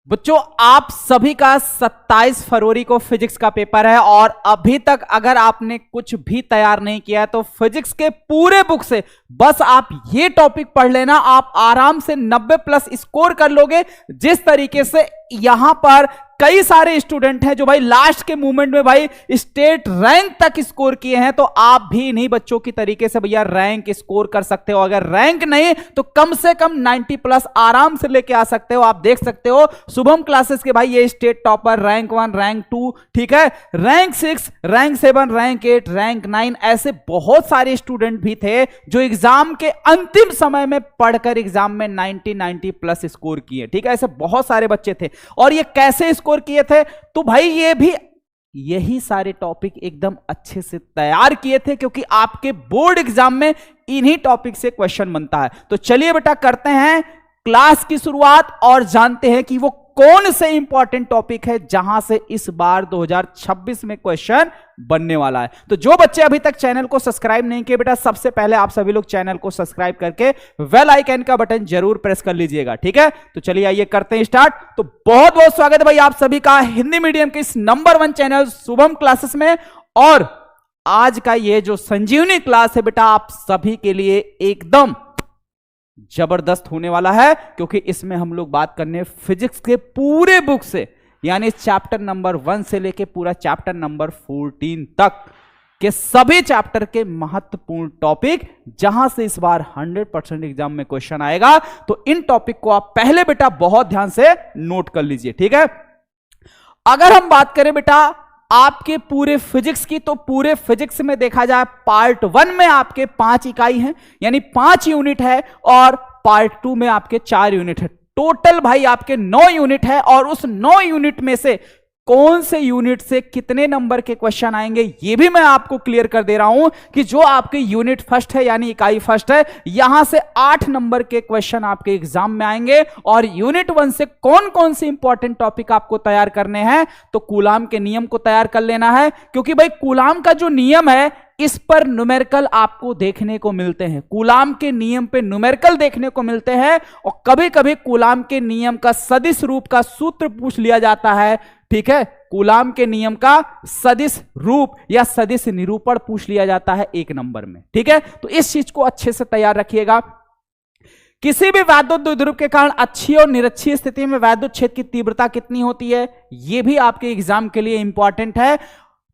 बच्चों आप सभी का 27 फरवरी को फिजिक्स का पेपर है और अभी तक अगर आपने कुछ भी तैयार नहीं किया है तो फिजिक्स के पूरे बुक से बस आप ये टॉपिक पढ़ लेना, आप आराम से 90 प्लस स्कोर कर लोगे। जिस तरीके से यहां पर कई सारे स्टूडेंट हैं जो भाई लास्ट के मोमेंट में भाई स्टेट रैंक तक स्कोर किए हैं, तो आप भी इन्हीं बच्चों की तरीके से भैया रैंक स्कोर कर सकते हो। अगर रैंक नहीं तो कम से कम 90 प्लस आराम से लेके आ सकते हो। आप देख सकते हो शुभम क्लासेस के भाई ये स्टेट टॉपर, रैंक 1, रैंक 2, ठीक है, रैंक 6, रैंक 7, रैंक 8, रैंक 9, ऐसे बहुत सारे स्टूडेंट भी थे जो एग्जाम के अंतिम समय में पढ़कर एग्जाम में 90 प्लस स्कोर किए। ठीक है, ऐसे बहुत सारे बच्चे थे। और ये कैसे स्कोर किए थे? तो भाई ये भी यही सारे टॉपिक एकदम अच्छे से तैयार किए थे, क्योंकि आपके बोर्ड एग्जाम में इन्हीं टॉपिक से क्वेश्चन बनता है। तो चलिए बेटा करते हैं क्लास की शुरुआत और जानते हैं कि वो कौन से इंपॉर्टेंट टॉपिक है जहां से इस बार 2026 में क्वेश्चन बनने वाला है। तो जो बच्चे अभी तक चैनल को सब्सक्राइब नहीं किए बेटा, सबसे पहले आप सभी लोग चैनल को सब्सक्राइब करके बेल आइकन का बटन जरूर प्रेस कर लीजिएगा। ठीक है, तो चलिए आइए करते हैं स्टार्ट। तो बहुत बहुत स्वागत है भाई आप सभी का हिंदी मीडियम के इस नंबर 1 चैनल शुभम क्लासेस में। और आज का ये जो संजीवनी क्लास है बेटा आप सभी के लिए एकदम जबरदस्त होने वाला है, क्योंकि इसमें हम लोग बात करने फिजिक्स के पूरे बुक से, यानी चैप्टर नंबर 1 से लेके पूरा चैप्टर नंबर 14 तक के सभी चैप्टर के महत्वपूर्ण टॉपिक, जहां से इस बार 100% एग्जाम में क्वेश्चन आएगा। तो इन टॉपिक को आप पहले बेटा बहुत ध्यान से नोट कर लीजिए। ठीक है, अगर हम बात करें बेटा आपके पूरे फिजिक्स की, तो पूरे फिजिक्स में देखा जाए पार्ट 1 में आपके 5 इकाई हैं, यानी 5 यूनिट है, और पार्ट 2 में आपके 4 यूनिट है। टोटल भाई आपके 9 यूनिट है। और उस 9 यूनिट में से कौन से यूनिट से कितने नंबर के क्वेश्चन आएंगे ये भी मैं आपको क्लियर कर दे रहा हूं कि जो आपके यूनिट फर्स्ट है यानी इकाई फर्स्ट है, यहां से 8 नंबर के क्वेश्चन आपके एग्जाम में आएंगे। और यूनिट 1 से कौन कौन से इंपॉर्टेंट टॉपिक आपको तैयार करने हैं, तो कूलाम के नियम को तैयार कर लेना है, क्योंकि भाई कूलाम का जो नियम है इस पर न्यूमेरिकल आपको देखने को मिलते हैं। कूलाम के नियम पे न्यूमेरिकल देखने को मिलते हैं, और कभी कभी कूलाम के नियम का सदिश रूप का सूत्र पूछ लिया जाता है। ठीक है, कूलाम के नियम का सदिश रूप या सदिश निरूपण पूछ लिया जाता है 1 नंबर में। ठीक है, तो इस चीज को अच्छे से तैयार रखिएगा। किसी भी वैद्युत द्विध्रुव के कारण अच्छी और निरक्षीय स्थिति में वैद्युत क्षेत्र की तीव्रता कितनी होती है, यह भी आपके एग्जाम के लिए इंपॉर्टेंट है।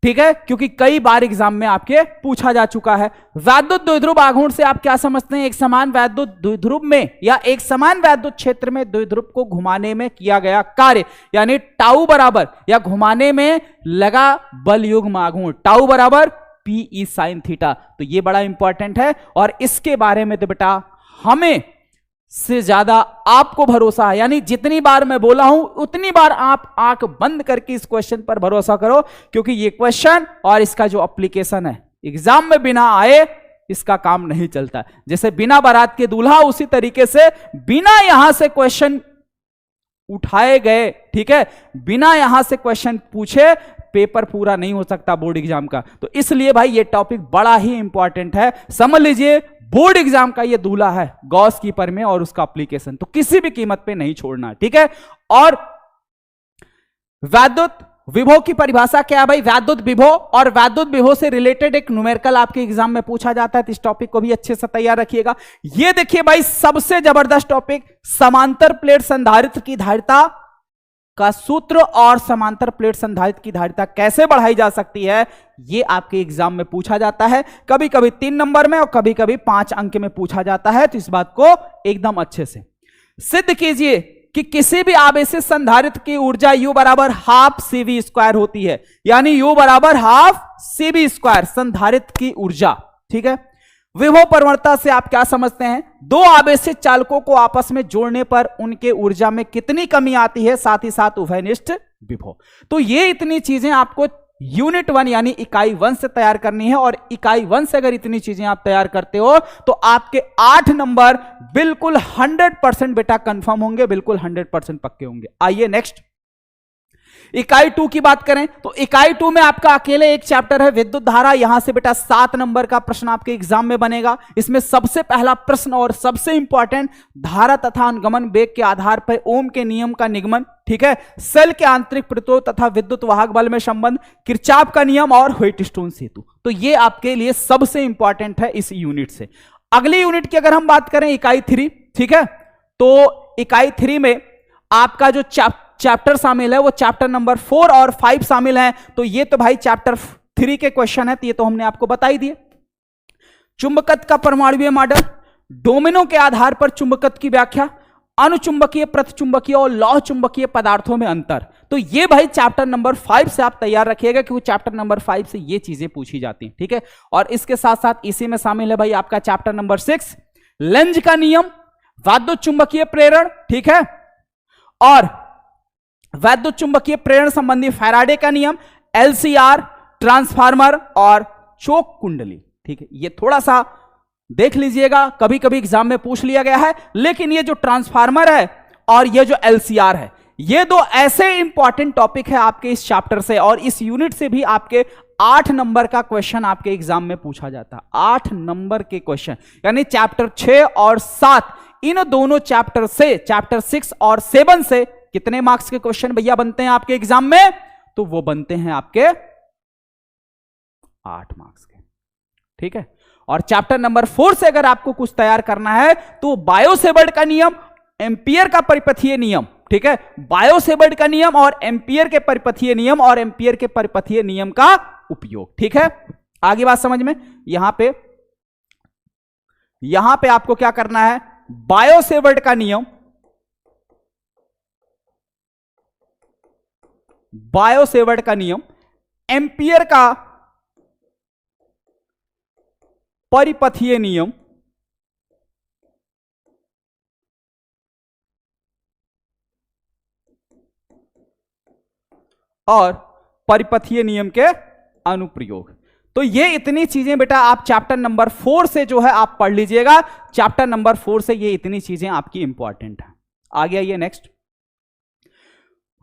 ठीक है, क्योंकि कई बार एग्जाम में आपके पूछा जा चुका है। वैद्युत द्विध्रुव आघूर्ण से आप क्या समझते हैं? एक समान वैद्युत द्विध्रुव में या एक समान वैद्युत क्षेत्र में द्विध्रुव को घुमाने में किया गया कार्य, यानी टाउ बराबर या घुमाने में लगा बल युग्म आघूर्ण, टाउ बराबर पी साइन थीटा। तो ये बड़ा इंपॉर्टेंट है, और इसके बारे में तो बेटा हमें से ज्यादा आपको भरोसा है, यानी जितनी बार मैं बोला हूं उतनी बार आप आंख बंद करके इस क्वेश्चन पर भरोसा करो, क्योंकि ये क्वेश्चन और इसका जो एप्लीकेशन है एग्जाम में बिना आए इसका काम नहीं चलता। जैसे बिना बारात के दूल्हा, उसी तरीके से बिना यहां से क्वेश्चन उठाए गए, ठीक है, बिना यहां से क्वेश्चन पूछे पेपर पूरा नहीं हो सकता बोर्ड एग्जाम का। तो इसलिए भाई ये टॉपिक बड़ा ही इंपॉर्टेंट है, समझ लीजिए। बोर्ड एग्जाम का ये दूल्हा है गॉस कीपर में, और उसका एप्लीकेशन तो किसी भी कीमत पे नहीं छोड़ना। ठीक है, और वैद्युत विभव की परिभाषा क्या है भाई? वैद्युत विभव, और वैद्युत विभव से रिलेटेड एक न्यूमेरिकल आपके एग्जाम में पूछा जाता है, तो इस टॉपिक को भी अच्छे से तैयार रखिएगा। ये देखिए भाई सबसे जबरदस्त टॉपिक, समांतर प्लेट संधारित्र की धारिता का सूत्र और समांतर प्लेट संधारित्र की धारिता कैसे बढ़ाई जा सकती है, यह आपके एग्जाम में पूछा जाता है। कभी कभी 3 नंबर में और कभी कभी 5 अंक में पूछा जाता है। तो इस बात को एकदम अच्छे से सिद्ध कीजिए कि किसी भी आवेशित संधारित्र की ऊर्जा U बराबर हाफ CV² होती है, यानी U बराबर हाफ CV² संधारित्र की ऊर्जा। ठीक है, विभव प्रवणता से आप क्या समझते हैं? 2 आवेशित चालकों को आपस में जोड़ने पर उनके ऊर्जा में कितनी कमी आती है, साथ ही साथ उभयनिष्ठ विभव। तो ये इतनी चीजें आपको यूनिट 1 यानी इकाई 1 से तैयार करनी है, और इकाई 1 से अगर इतनी चीजें आप तैयार करते हो तो आपके 8 नंबर बिल्कुल 100% बेटा कंफर्म होंगे, बिल्कुल 100% पक्के होंगे। आइए नेक्स्ट, इकाई 2 की बात करें तो इकाई 2 में आपका अकेले एक चैप्टर है विद्युत धारा। यहां से बेटा 7 नंबर का प्रश्न आपके एग्जाम में बनेगा। इसमें सबसे पहला प्रश्न और सबसे इंपॉर्टेंट, धारा तथा अनुगमन वेग के आधार पर ओम के नियम का निगमन, ठीक है, सेल के आंतरिक प्रतिरोध तथा विद्युत वाहक बल में संबंध, किरचॉफ का नियम और व्हाइटस्टोन सेतु। तो ये आपके लिए सबसे इंपॉर्टेंट है इस यूनिट से। अगली यूनिट की अगर हम बात करें इकाई 3, ठीक है, तो इकाई 3 में आपका जो चैप्टर शामिल है वो चैप्टर नंबर 4 और 5 शामिल हैं। तो ये तो भाई चैप्टर 3 के क्वेश्चन है, तो ये तो हमने आपको बता ही दिए। चुंबकत्व का परमाणुीय मॉडल, डोमिनो के आधार पर चुंबकत्व की व्याख्या, अनुचुंबकीय, प्रतिचुंबकीय और लौह चुंबकीय पदार्थों में अंतर। तो ये भाई चैप्टर नंबर 5 से आप तैयार रखिएगा, क्योंकि चैप्टर नंबर 5 से ये चीजें पूछी जाती हैं, ठीक है। और इसके साथ साथ इसी में शामिल है भाई आपका चैप्टर नंबर 6, लेंज का नियम, विद्युत चुंबकीय प्रेरण, ठीक है, और वैद्युत चुंबकीय प्रेरण संबंधी फैराडे का नियम, एलसीआर, ट्रांसफार्मर और चोक कुंडली, ठीक है। ये थोड़ा सा देख लीजिएगा, कभी कभी एग्जाम में पूछ लिया गया है। लेकिन ये जो ट्रांसफार्मर है और ये जो एलसीआर है, ये दो ऐसे इंपॉर्टेंट टॉपिक है आपके इस चैप्टर से, और इस यूनिट से भी आपके 8 नंबर का क्वेश्चन आपके एग्जाम में पूछा जाता है। 8 नंबर के क्वेश्चन, यानी चैप्टर 6 और 7, इन दोनों चैप्टर से, चैप्टर 6 और 7 से कितने मार्क्स के क्वेश्चन भैया बनते हैं आपके एग्जाम में? तो वो बनते हैं आपके 8 मार्क्स के, ठीक है। और चैप्टर नंबर 4 से अगर आपको कुछ तैयार करना है तो बायोसेवर्ट का नियम, एम्पियर का परिपथीय नियम, ठीक है, बायोसेवर्ट का नियम और एम्पियर के परिपथीय नियम और एम्पियर के परिपथीय नियम का उपयोग, ठीक है। आगे बात समझ में? यहां पे आपको क्या करना है, बायोसेवर्ट का नियम, बायोसेवर्ट का नियम, एम्पियर का परिपथीय नियम और परिपथीय नियम के अनुप्रयोग। तो ये इतनी चीजें बेटा आप चैप्टर नंबर 4 से जो है आप पढ़ लीजिएगा। चैप्टर नंबर 4 से ये इतनी चीजें आपकी इंपॉर्टेंट है। आगे आइए नेक्स्ट,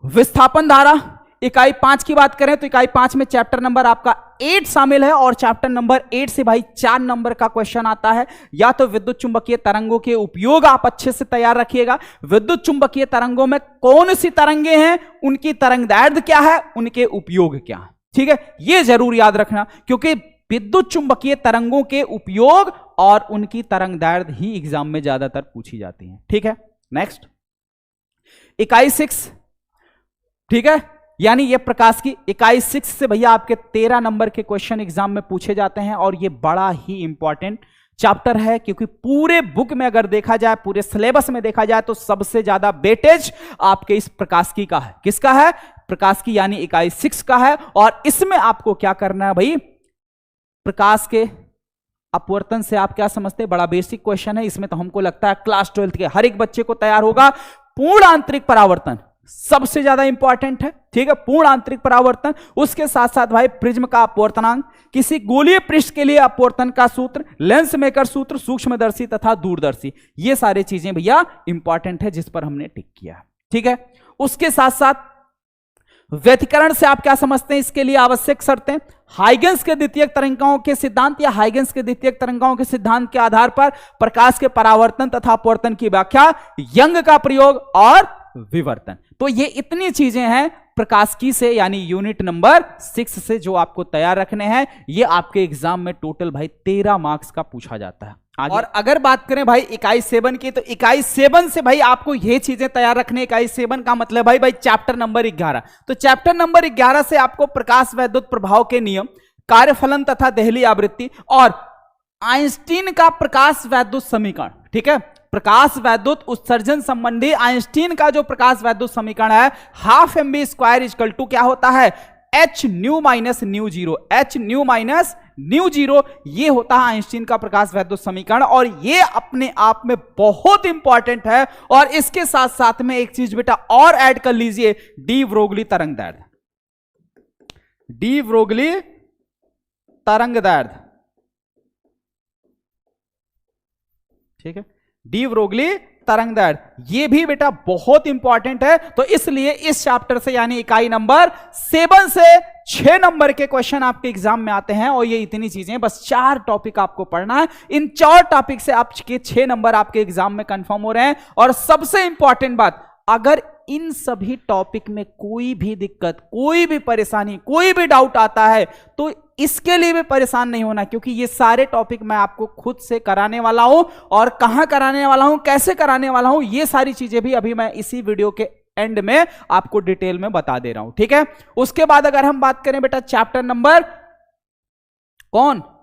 विस्थापन धारा। इकाई 5 की बात करें तो इकाई 5 में चैप्टर नंबर आपका 8 शामिल है, और चैप्टर नंबर 8 से भाई 4 नंबर का क्वेश्चन आता है। या तो विद्युत चुंबकीय तरंगों के उपयोग आप अच्छे से तैयार रखिएगा, विद्युत चुंबकीय तरंगों में कौन सी तरंगे हैं, उनकी तरंगदैर्ध्य क्या है, उनके उपयोग क्या है, ठीक है, यह जरूर याद रखना, क्योंकि विद्युत चुंबकीय तरंगों के उपयोग और उनकी तरंगदैर्ध्य ही एग्जाम में ज्यादातर पूछी जाती है, ठीक है। नेक्स्ट, इकाई 6, ठीक है, यानी ये प्रकाश की इकाई 6 से भैया आपके 13 नंबर के क्वेश्चन एग्जाम में पूछे जाते हैं, और ये बड़ा ही इंपॉर्टेंट चैप्टर है, क्योंकि पूरे बुक में अगर देखा जाए, पूरे सिलेबस में देखा जाए, तो सबसे ज्यादा वेटेज आपके इस प्रकाश की का है। किसका है? प्रकाश की, यानी इकाई 6 का है। और इसमें आपको क्या करना है भाई, प्रकाश के अपवर्तन से आप क्या समझते हैं, बड़ा बेसिक क्वेश्चन है। इसमें तो हमको लगता है क्लास 12 के हर एक बच्चे को तैयार होगा। पूर्ण आंतरिक परावर्तन सबसे ज्यादा इंपॉर्टेंट है, ठीक है, पूर्ण आंतरिक परावर्तन। उसके साथ साथ भाई प्रिज्म का अपवर्तनांक, किसी गोलीय पृष्ठ के लिए अपवर्तन का सूत्र, लेंस मेकर सूत्र, सूक्ष्मदर्शी तथा दूरदर्शी, ये सारी चीजें भैया इंपॉर्टेंट है, जिस पर हमने टिक किया, ठीक है। उसके साथ साथ व्यतिकरण से आप क्या समझते हैं, इसके लिए आवश्यक शर्तें, हाइगेंस के द्वितीयक तरंगाओं के सिद्धांत या हाइगेंस के द्वितीयक तरंगाओं के सिद्धांत के आधार पर प्रकाश के परावर्तन तथा अपवर्तन की व्याख्या, यंग का प्रयोग और विवर्तन। तो ये इतनी चीजें हैं प्रकाशिकी से, यानी यूनिट नंबर 6 से, जो आपको तैयार रखने हैं। ये आपके एग्जाम में टोटल भाई 13 मार्क्स का पूछा जाता है। और अगर बात करें भाई इकाई 7 की, तो इकाई 7 से भाई आपको ये चीजें तैयार रखने। इकाई 7 का मतलब भाई चैप्टर नंबर 11। तो चैप्टर नंबर 11 से आपको प्रकाश वैद्युत प्रभाव के नियम, कार्यफलन तथा देहली आवृत्ति और आइंस्टीन का प्रकाश वैद्युत समीकरण, ठीक है, प्रकाश वैद्युत उत्सर्जन संबंधी आइंस्टीन का जो प्रकाश वैद्युत समीकरण है, हाफ mv² = क्या होता है, h new minus mu zero, h new minus mu zero, ये होता है आइंस्टीन का प्रकाश वैद्युत समीकरण। और ये अपने आप में बहुत इंपॉर्टेंट है। और इसके साथ साथ में एक चीज बेटा और ऐड कर लीजिए, डी ब्रोगली तरंगदैर्ध्य, डी ब्रोगली तरंगदैर्ध्य, ठीक है, डी ब्रोगली तरंग दैर्ध्य, ये भी बेटा बहुत इंपॉर्टेंट है। तो इसलिए इस चैप्टर से यानी इकाई नंबर 7 से 6 नंबर के क्वेश्चन आपके एग्जाम में आते हैं। और ये इतनी चीजें, बस 4 टॉपिक आपको पढ़ना है। इन 4 टॉपिक से आपके 6 नंबर आपके एग्जाम में कंफर्म हो रहे हैं। और सबसे इंपॉर्टेंट बात, अगर इन सभी टॉपिक में कोई भी दिक्कत, कोई भी परेशानी, कोई भी डाउट आता है तो इसके लिए भी परेशान नहीं होना, क्योंकि ये सारे टॉपिक मैं आपको खुद से कराने वाला हूं। और कहां कराने वाला हूं, कैसे कराने वाला हूं, ये सारी चीजें भी अभी मैं इसी वीडियो के एंड में आपको डिटेल में बता दे रहा हूं, ठीक है। उसके बाद अगर हम बात करें बेटा चैप्टर नंबर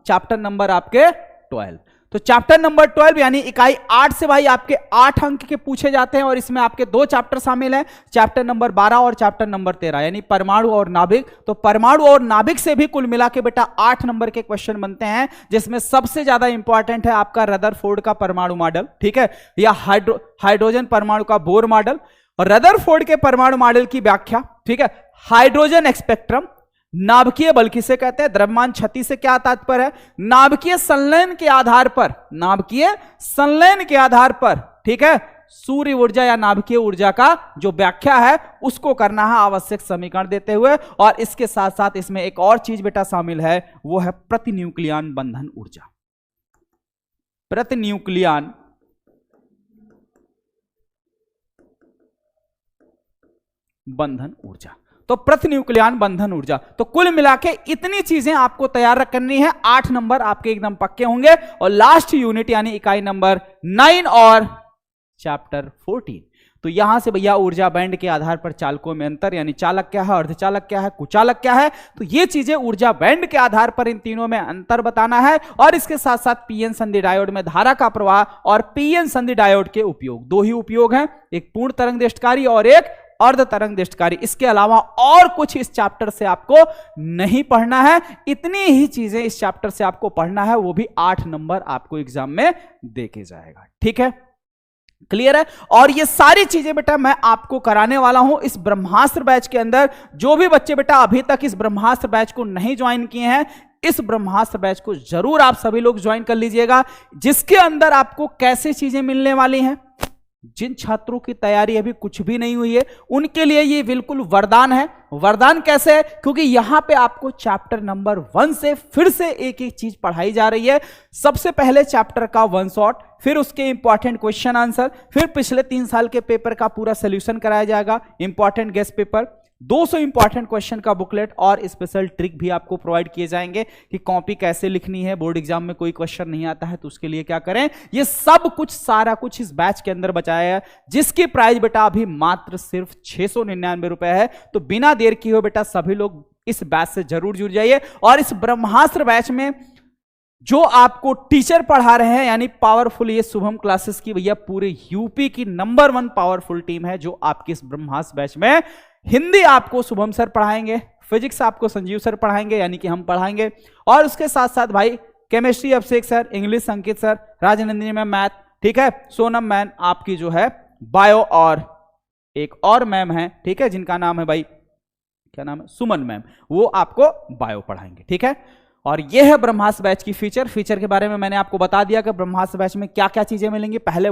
चैप्टर नंबर आपके 12, तो चैप्टर नंबर 12 यानी इकाई 8 से भाई आपके 8 अंक के पूछे जाते हैं। और इसमें आपके 2 चैप्टर शामिल हैं, चैप्टर नंबर 12 और चैप्टर नंबर 13 यानी परमाणु और नाभिक। तो परमाणु और नाभिक से भी कुल मिला के बेटा 8 नंबर के क्वेश्चन बनते हैं, जिसमें सबसे ज्यादा इंपॉर्टेंट है आपका रदरफोर्ड का परमाणु मॉडल, ठीक है, या हाइड्रोजन परमाणु का बोर मॉडल। और रदरफोर्ड के परमाणु मॉडल की व्याख्या, ठीक है, हाइड्रोजन स्पेक्ट्रम, नाभिकीय बल किसे कहते हैं, द्रव्यमान क्षति से क्या तात्पर्य है, नाभिकीय संलयन के आधार पर, नाभिकीय संलयन के आधार पर, ठीक है, सूर्य ऊर्जा या नाभिकीय ऊर्जा का जो व्याख्या है उसको करना है आवश्यक समीकरण देते हुए। और इसके साथ साथ इसमें एक और चीज बेटा शामिल है, वो है प्रतिन्यूक्लियन बंधन ऊर्जा, प्रतिन्यूक्लियन बंधन ऊर्जा। तो प्रतिन्यूक्लियन बंधन ऊर्जा, तो कुल मिला के इतनी चीजें आपको तैयार करनी है। 8 नंबर आपके एकदम पक्के होंगे। और लास्ट यूनिट यानी इकाई नंबर 9 और चैप्टर 14, तो यहां से भैया ऊर्जा बैंड के आधार पर चालकों में अंतर, यानी चालक क्या है, अर्धचालक क्या है, कुचालक क्या है, तो ये चीजें ऊर्जा बैंड के आधार पर इन तीनों में अंतर बताना है। और इसके साथ साथ पीएन संधि डायोड में धारा का प्रवाह और पीएन संधि डायोड के उपयोग, 2 ही उपयोग हैं, एक पूर्ण तरंग दैर्ध्यकारी और एक अर्ध तरंग दैर्ध्यकारी। इसके अलावा और कुछ इस चैप्टर से आपको नहीं पढ़ना है, इतनी ही चीजें इस चैप्टर से आपको पढ़ना है, वो भी 8 नंबर आपको एग्जाम में देके जाएगा, ठीक है, क्लियर है। और ये सारी चीजें बेटा मैं आपको कराने वाला हूं इस ब्रह्मास्त्र बैच के अंदर। जो भी बच्चे बेटा अभी तक इस ब्रह्मास्त्र बैच को नहीं ज्वाइन किए हैं, इस ब्रह्मास्त्र बैच को जरूर आप सभी लोग ज्वाइन कर लीजिएगा, जिसके अंदर आपको कैसे चीजें मिलने वाली हैं। जिन छात्रों की तैयारी अभी कुछ भी नहीं हुई है उनके लिए ये बिल्कुल वरदान है। वरदान कैसे है, क्योंकि यहां पे आपको चैप्टर नंबर 1 से फिर से एक एक चीज पढ़ाई जा रही है। सबसे पहले चैप्टर का 1 शॉट, फिर उसके इंपॉर्टेंट क्वेश्चन आंसर, फिर पिछले 3 साल के पेपर का पूरा सोल्यूशन कराया जाएगा, important guest paper, 200 important question का बुकलेट और स्पेशल ट्रिक भी आपको प्रोवाइड किए जाएंगे कि कॉपी कैसे लिखनी है, बोर्ड एग्जाम में कोई क्वेश्चन नहीं आता है तो उसके लिए क्या करें। ये सब कुछ सारा कुछ इस बैच के अंदर बचाया है, जिसकी प्राइस बेटा अभी मात्र सिर्फ 699 रुपए है। तो बिना देर किए हुए बेटा सभी लोग इस बैच से जरूर जुड़ जाइए। और इस ब्रह्मास्त्र बैच में जो आपको टीचर पढ़ा रहे हैं यानी पावरफुल, ये शुभम क्लासेस की भैया पूरे यूपी की नंबर 1 पावरफुल टीम है, जो आपकी इस ब्रह्मास्त्र बैच में हिंदी आपको शुभम सर पढ़ाएंगे, फिजिक्स आपको संजीव सर पढ़ाएंगे यानी कि हम पढ़ाएंगे, और उसके साथ साथ भाई केमिस्ट्री अभिषेक सर, इंग्लिश अंकित सर, राजनंदिनी मैम मैथ, ठीक है, सोनम मैम आपकी जो है बायो, और एक और मैम है, ठीक है, जिनका नाम है भाई, क्या नाम है, सुमन मैम, वो आपको बायो पढ़ाएंगे, ठीक है। और ये है ब्रह्मास्त्र बैच की फीचर के बारे में मैंने आपको बता दिया कि ब्रह्मास्त्र बैच में क्या क्या चीजें मिलेंगी। पहले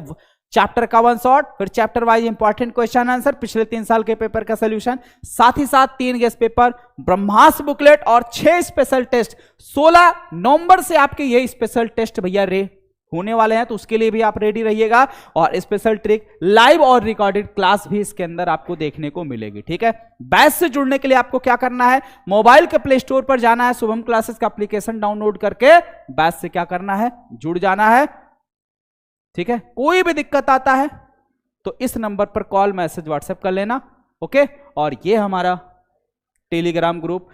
चैप्टर का 1 शॉट, फिर chapter wise important question answer, पिछले 3 साल के पेपर का सोल्यूशन, साथ ही साथ 3 गेस्ट पेपर, ब्रह्मास्त्र बुकलेट और 6 स्पेशल टेस्ट। 16 नवंबर से आपके ये स्पेशल टेस्ट भैया होने वाले हैं, तो उसके लिए भी आप रेडी रहिएगा। और स्पेशल ट्रिक, लाइव और रिकॉर्डेड क्लास भी इसके अंदर आपको देखने को मिलेगी, ठीक है। बैच से जुड़ने के लिए आपको क्या करना है, मोबाइल के प्ले स्टोर पर जाना है, शुभम क्लासेस का एप्लीकेशन डाउनलोड करके बैच से क्या करना है, जुड़ जाना है, ठीक है। कोई भी दिक्कत आता है तो इस नंबर पर कॉल, मैसेज, व्हाट्सएप कर लेना, ओके। और ये हमारा टेलीग्राम ग्रुप,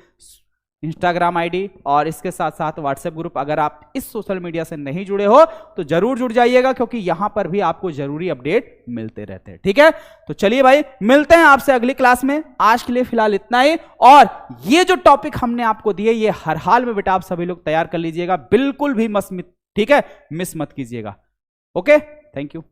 इंस्टाग्राम आईडी और इसके साथ साथ व्हाट्सएप ग्रुप। अगर आप इस सोशल मीडिया से नहीं जुड़े हो तो जरूर जुड़ जाइएगा, क्योंकि यहां पर भी आपको जरूरी अपडेट मिलते रहते हैं, ठीक है। तो चलिए भाई, मिलते हैं आपसे अगली क्लास में। आज के लिए फिलहाल इतना ही। और ये जो टॉपिक हमने आपको दिए, ये हर हाल में बेटा आप सभी लोग तैयार कर लीजिएगा, बिल्कुल भी मिस मत कीजिएगा, ओके। Thank you.